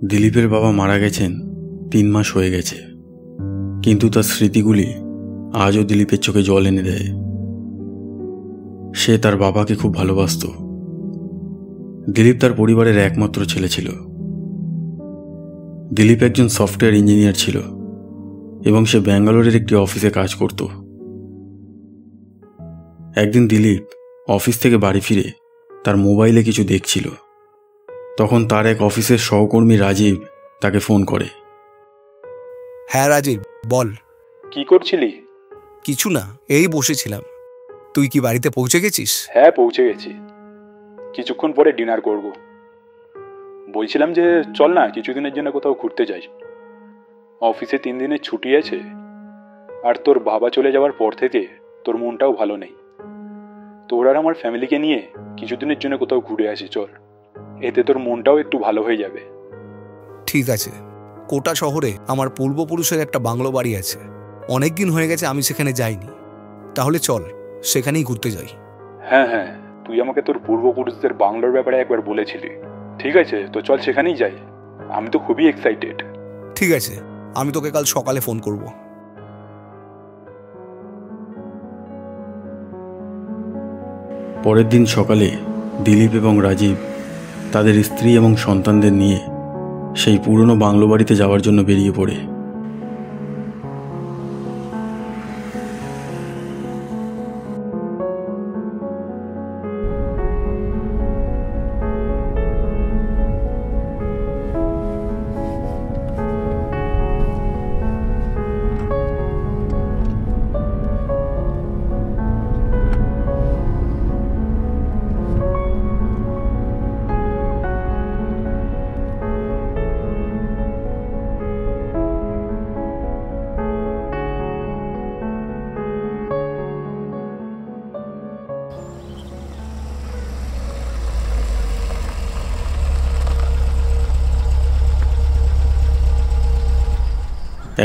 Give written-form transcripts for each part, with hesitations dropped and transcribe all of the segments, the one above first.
দিলীপের বাবা মারা গেছেন 3 মাস হয়ে গেছে, কিন্তু তার স্মৃতিগুলি আজও দিলীপের চোখে জল এনে দেয়। সে তার বাবাকে খুব ভালোবাসত। দিলীপ তার পরিবারের একমাত্র ছেলে ছিল। দিলীপ একজন সফটওয়্যার ইঞ্জিনিয়ার ছিল এবং সে ব্যাঙ্গালোরের একটি অফিসে কাজ করত। একদিন দিলীপ অফিস থেকে বাড়ি ফিরে তার মোবাইলে কিছু দেখছিল। তখন তার এক অফিসের সহকর্মী রাজীব তাকে ফোন করে। হ্যাঁ রাজীব, বল। কি করছিলি? কিছু না, এই বসেছিলাম। তুই কি বাড়িতে পৌঁছে গেছিস? হ্যাঁ, পৌঁছে গেছি। কিছুক্ষণ পরে ডিনার করব। বলছিলাম যে চল না কিছুদিনের জন্য কোথাও ঘুরতে যাই। অফিসে 3 দিনের ছুটি আছে, আর তোর বাবা চলে যাওয়ার পর থেকে তোর মনটাও ভালো নেই। তোর আর আমার ফ্যামিলিকে নিয়ে কিছুদিনের জন্য কোথাও ঘুরে আসি চল, এতে তোর মনটাও একটু ভালো হয়ে যাবে। ঠিক আছে। কোটা শহরে আমার পূর্বপুরুষের একটা বাংলো বাড়ি আছে। অনেক দিন হয়ে গেছে আমি সেখানে যাইনি। তাহলে চল সেখানেই ঘুরতে যাই। হ্যাঁ হ্যাঁ, তুই আমাকে তোর পূর্বপুরুষদের বাংলোর ব্যাপারে একবার বলেছিলি। ঠিক আছে, তো চল সেখানেই যাই। আমি তো খুবই এক্সাইটেড। ঠিক আছে, আমি তোকে কাল সকালে ফোন করব। পরের দিন সকালে দিলীপ এবং রাজীব তাদের স্ত্রী এবং সন্তানদের নিয়ে সেই পুরনো বাংলো বাড়িতে যাওয়ার জন্য বেরিয়ে পড়ে।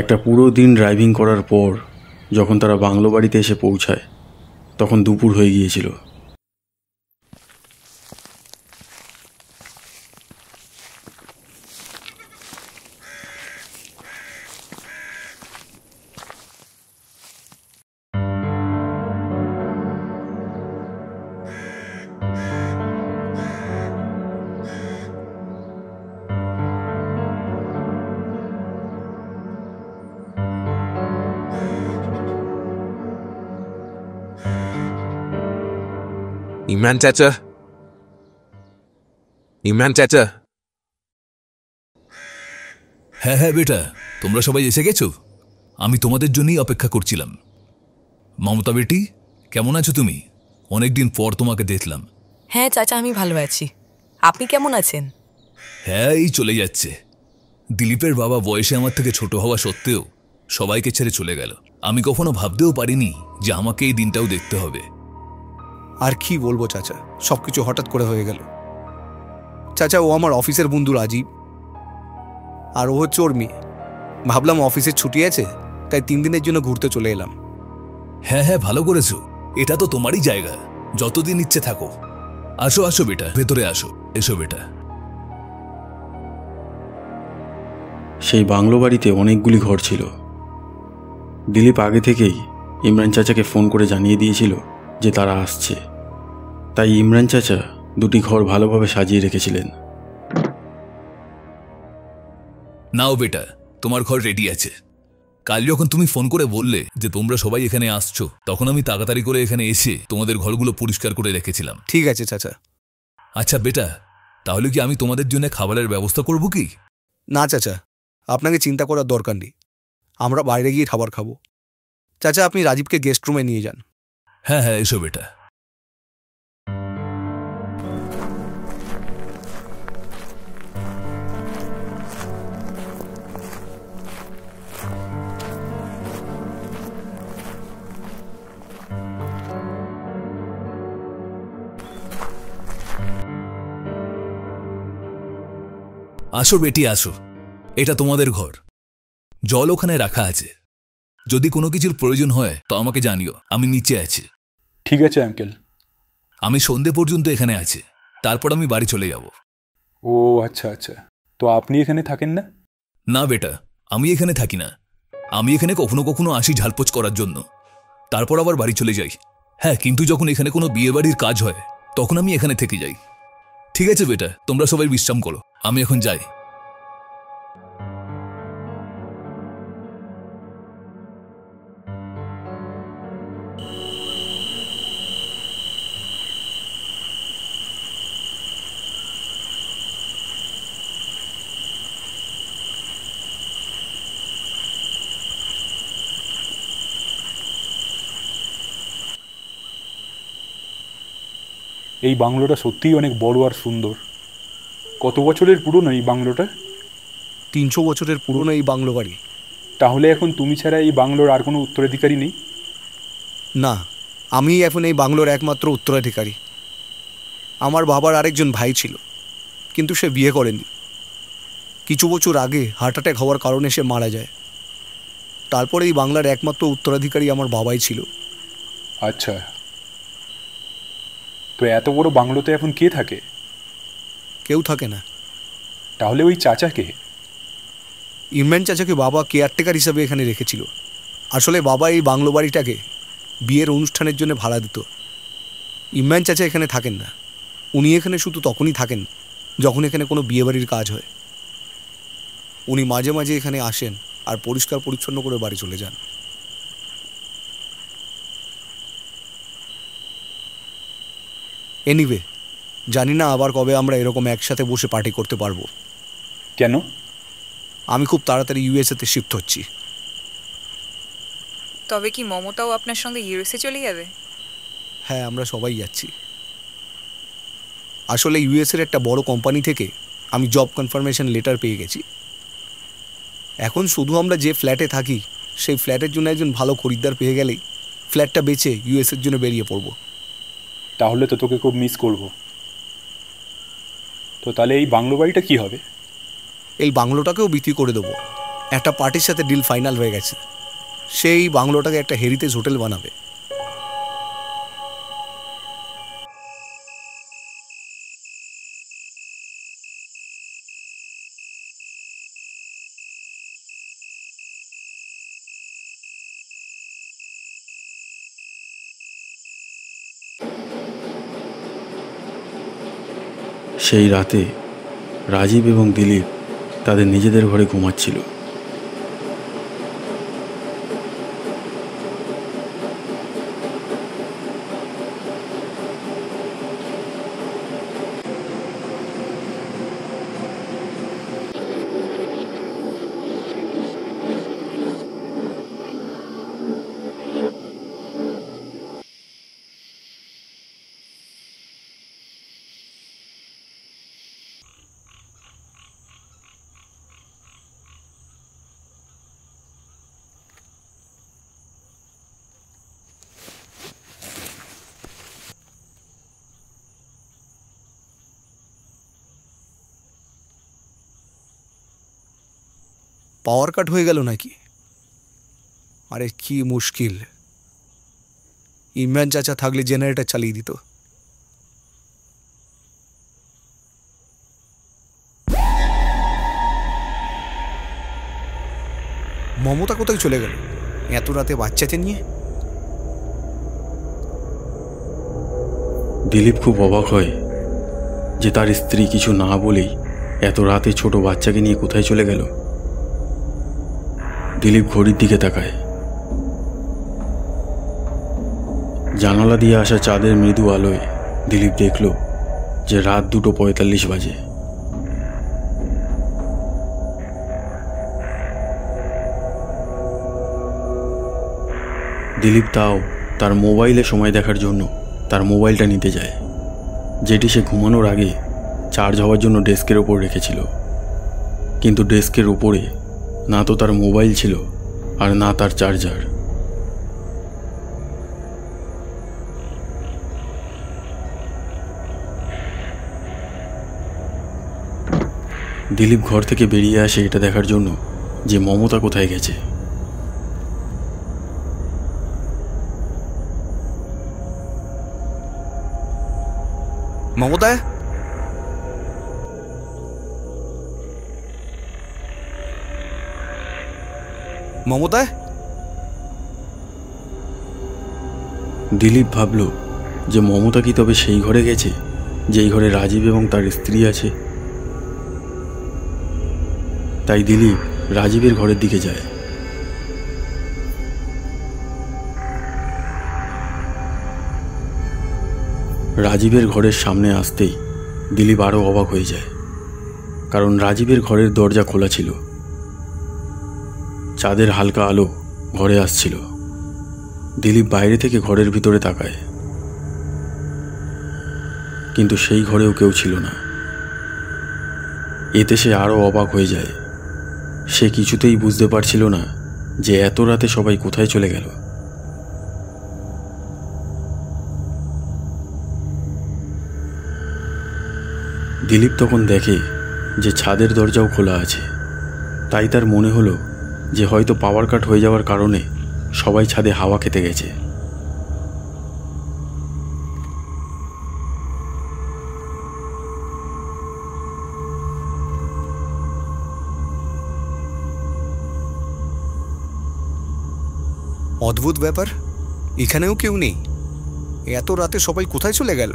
একটা পুরো দিন ড্রাইভিং করার পর যখন তারা বাংলো বাড়িতে এসে পৌঁছায় তখন দুপুর হয়ে গিয়েছিল। ইমরান চাচা, ইমরান চাচা। হ্যাঁ হ্যাঁ বেটা, তোমরা সবাই এসে গেছো? আমি তোমাদের জন্যই অপেক্ষা করছিলাম। মমতা বেটি, কেমন আছো তুমি? অনেকদিন পর তোমাকে দেখলাম। হ্যাঁ চাচা, আমি ভালো আছি। আপনি কেমন আছেন? হ্যাঁ, এই চলে যাচ্ছে। দিলীপের বাবা বয়সে আমার থেকে ছোট হওয়া সত্ত্বেও সবাইকে ছেড়ে চলে গেল। আমি কখনো ভাবতেও পারিনি যে আমাকে এই দিনটাও দেখতে হবে। আর কি বলবো চাচা, সবকিছু হঠাৎ করে হয়ে গেল। চাচা, ও আমার অফিসের বন্ধু রাজীব, আর ও হচ্ছে ওর মেয়ে। ভাবলাম অফিসের ছুটি আছে, তাই 3 দিনের জন্য ঘুরতে চলে এলাম। হ্যাঁ হ্যাঁ, ভালো করেছো। এটা তো তোমারই জায়গা, যতদিন ইচ্ছে থাকো। আসো আসো বেটা, ভেতরে আসো। এসো বেটা। সেই বাংলো বাড়িতে অনেকগুলি ঘর ছিল। দিলীপ আগে থেকেই ইমরান চাচাকে ফোন করে জানিয়ে দিয়েছিল যে তারা আসছে, তাই ইমরান চাচা 2টি ঘর ভালোভাবে সাজিয়ে রেখেছিলেন। নাও বেটা, তোমার ঘর রেডি আছে। কাল যখন তুমি ফোন করে বললে যে তোমরা সবাই এখানে আসছো, তখন আমি তাড়াতাড়ি করে এখানে এসে তোমাদের ঘরগুলো পরিষ্কার করে রেখেছিলাম। ঠিক আছে চাচা। আচ্ছা বেটা, তাহলে কি আমি তোমাদের জন্য খাবারের ব্যবস্থা করব কি? না চাচা, আপনাকে চিন্তা করার দরকার নেই। আমরা বাইরে গিয়ে খাবার খাবো। চাচা, আপনি রাজীবকে গেস্ট রুমে নিয়ে যান। হ্যাঁ হ্যাঁ, এসো বেটা। আসো বেটি, আসো। এটা তোমাদের ঘর। জল ওখানে রাখা আছে। যদি কোনো কিছুর প্রয়োজন হয় তো আমাকে জানিও, আমি নিচে আছি। ঠিক আছে আঙ্কেল। আমি সন্ধে পর্যন্ত এখানে আছি, তারপর আমি বাড়ি চলে যাব। ও আচ্ছা আচ্ছা, তো আপনি এখানে থাকেন না? না বেটা, আমি এখানে থাকি না। আমি এখানে কখনো কখনো আসি ঝালপোছ করার জন্য, তারপর আবার বাড়ি চলে যাই। হ্যাঁ, কিন্তু যখন এখানে কোনো বিয়ে বাড়ির কাজ হয় তখন আমি এখানে থেকে যাই। ঠিক আছে বেটা, তোমরা সবাই বিশ্রাম করো, আমি এখন যাই। এই বাংলোটা সত্যিই অনেক বড় আর সুন্দর। কত বছরের পুরনো এই বাংলোটা? 300 বছরের পুরনো এই বাংলো বাড়ি। তাহলে এখন তুমি ছাড়া এই বাংলোর আর কোনো উত্তরাধিকারী নেই? না, আমি এখন এই বাংলোর একমাত্র উত্তরাধিকারী। আমার বাবার আরেকজন ভাই ছিল, কিন্তু সে বিয়ে করেনি। কিছু বছর আগে হার্ট অ্যাটাক হওয়ার কারণে সে মারা যায়। তারপরে এই বাংলার একমাত্র উত্তরাধিকারী আমার বাবাই ছিল। আচ্ছা, তো এত বড় বাংলোতে এখন কে থাকে? কেউ থাকে না। তাহলে ওই চাচাকে? ইমরান চাচাকে বাবা কেয়ারটেকার হিসাবে এখানে রেখেছিল। আসলে বাবা এই বাংলো বাড়িটাকে বিয়ের অনুষ্ঠানের জন্য ভাড়া দিত। ইমরান চাচা এখানে থাকেন না। উনি এখানে শুধু তখনই থাকেন যখন এখানে কোনো বিয়েবাড়ির কাজ হয়। উনি মাঝে মাঝে এখানে আসেন আর পরিষ্কার পরিচ্ছন্ন করে বাড়ি চলে যান। এনিওয়ে, জানি না আবার কবে আমরা এরকম একসাথে বসে পার্টি করতে পারবো। কেন? আমি খুব তাড়াতাড়ি ইউএসএতে শিফট হচ্ছি। তবে কি মমতাও আপনার সঙ্গে ইউএসএ চলে যাবে? হ্যাঁ, আমরা সবাই যাচ্ছি। আসলে ইউএসএর একটা বড় কোম্পানি থেকে আমি জব কনফার্মেশন লেটার পেয়ে গেছি। এখন শুধু আমরা যে ফ্ল্যাটে থাকি সেই ফ্ল্যাটের জন্য একজন ভালো খরিদ্দার পেয়ে গেলেই ফ্ল্যাটটা বেচে ইউএসএর জন্য বেরিয়ে পড়ব। তাহলে তো তোকে খুব মিস করব। তো তাহলে এই বাংলো বাড়িটা কি হবে? এই বাংলোটাকেও বিক্রি করে দেবো। একটা পার্টির সাথে ডিল ফাইনাল হয়ে গেছে। সেই বাংলোটাকে একটা হেরিটেজ হোটেল বানাবে। সেই রাতে রাজীব এবং দিলীপ তাদের নিজেদের ঘরে ঘুমাচ্ছিল। পাওয়ার কাট হয়ে গেল নাকি? আরে কি মুশকিল। ইমরান চাচা থাকলে জেনারেটর চালিয়ে দিত। মমতা কোথায় চলে গেল এত রাতে বাচ্চাকে নিয়ে? দিলীপ খুব অবাক হয় যে তার স্ত্রী কিছু না বলেই এত রাতে ছোট বাচ্চাকে নিয়ে কোথায় চলে গেল। দিলীপ ঘড়ির দিকে তাকায়। জানালা দিয়ে আসা চাঁদের মৃদু আলোয় দিলীপ দেখল যে রাত 2:45 বাজে। দিলীপ তাও তার মোবাইলে সময় দেখার জন্য তার মোবাইলটা নিতে যায়, যেটি সে ঘুমানোর আগে চার্জ হওয়ার জন্য ডেস্কের ওপর রেখেছিল। কিন্তু ডেস্কের ওপরে না তো তার মোবাইল ছিল আর না তার চার্জার। দিলীপ ঘর থেকে বেরিয়ে আসে এটা দেখার জন্য যে মমতা কোথায় গেছে। মমতা, মমতা? দিলীপ ভাবল যে মমতা কি তবে সেই ঘরে গেছে যেই ঘরে রাজীব এবং তার স্ত্রী আছে। তাই দিলীপ রাজীবের ঘরের দিকে যায়। রাজীবের ঘরের সামনে আসতেই দিলীপ আরও অবাক হয়ে যায়, কারণ রাজীবের ঘরের দরজা খোলা ছিল। চাঁদের হালকা আলো ঘরে আসছিল। দিলীপ বাইরে থেকে ঘরের ভিতরে তাকায়, কিন্তু সেই ঘরেও কেউ ছিল না। এতে সে আরও অবাক হয়ে যায়। সে কিছুতেই বুঝতে পারছিল না যে এত রাতে সবাই কোথায় চলে গেল। দিলীপ তখন দেখে যে ছাদের দরজাও খোলা আছে। তাই তার মনে হলো যে হয়তো পাওয়ার কাট হয়ে যাওয়ার কারণে সবাই ছাদে হাওয়া খেতে গেছে। অদ্ভুত ব্যাপার, এখানেও কেউ নেই। এত রাতে সবাই কোথায় চলে গেল?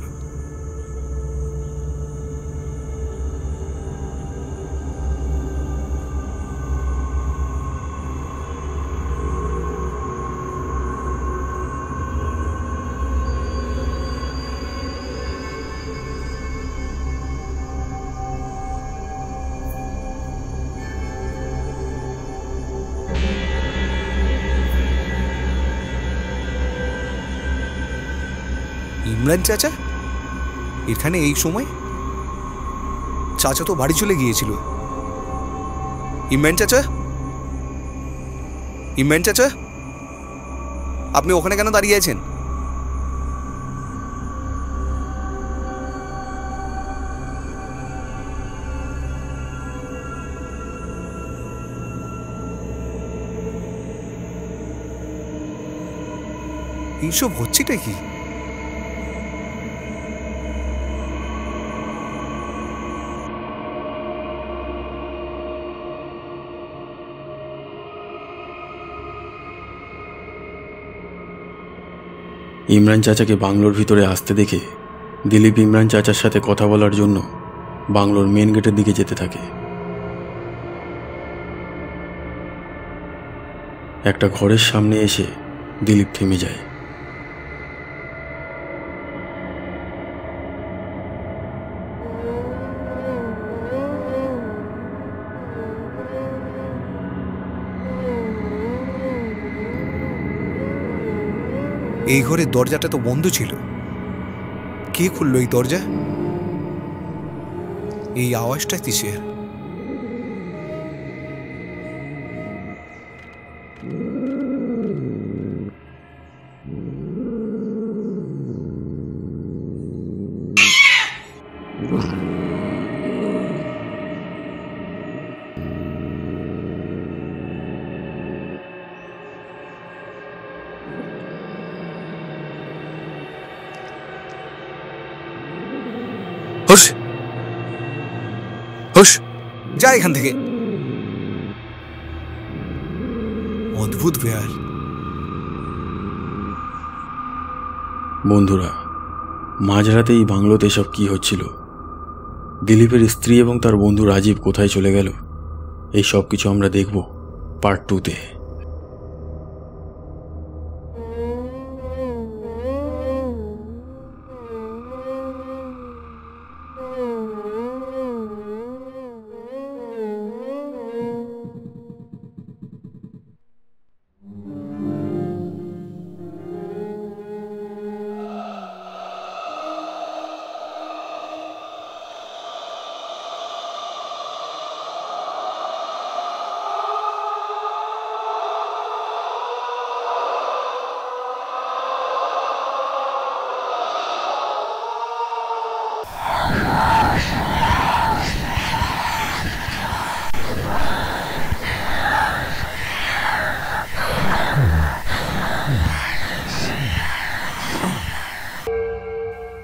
ইমরান চাচা এখানে এই সময়? চাচা তো বাড়ি চলে গিয়েছিল। ইমরান চাচা, ইমরান চাচা, আপনি ওখানে কেন দাঁড়িয়ে আছেন? এইসব হচ্ছেটা কি? ইমরান চাচাকে বাংলোর ভিতরে আসতে দেখে দিলীপ ইমরান চাচার সাথে কথা বলার জন্য বাংলোর মেন গেটের দিকে যেতে থাকে। একটা ঘরের সামনে এসে দিলীপ থেমে যায়। এই ঘরের দরজাটা তো বন্ধ ছিল। কে খুললো এই দরজা? এই আওয়াজটা কিসের? হুশ হুশ, যা এখান থেকে। অদ্ভুত ব্যাপার। বন্ধুরা, মাঝরাতে এই বাংলোতে এসব কি হচ্ছিল? দিলীপের স্ত্রী এবং তার বন্ধু রাজীব কোথায় চলে গেল? এই সব কিছু আমরা দেখব পার্ট 2-তে।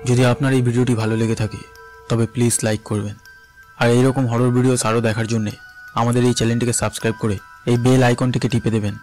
যদি আপনার এই ভিডিওটি ভালো লেগে থাকে তবে প্লিজ লাইক করবেন, আর এইরকম হরর ভিডিওস আরও দেখার জন্যে আমাদের এই চ্যানেলটিকে সাবস্ক্রাইব করে এই বেল আইকনটিকে টিপে দেবেন।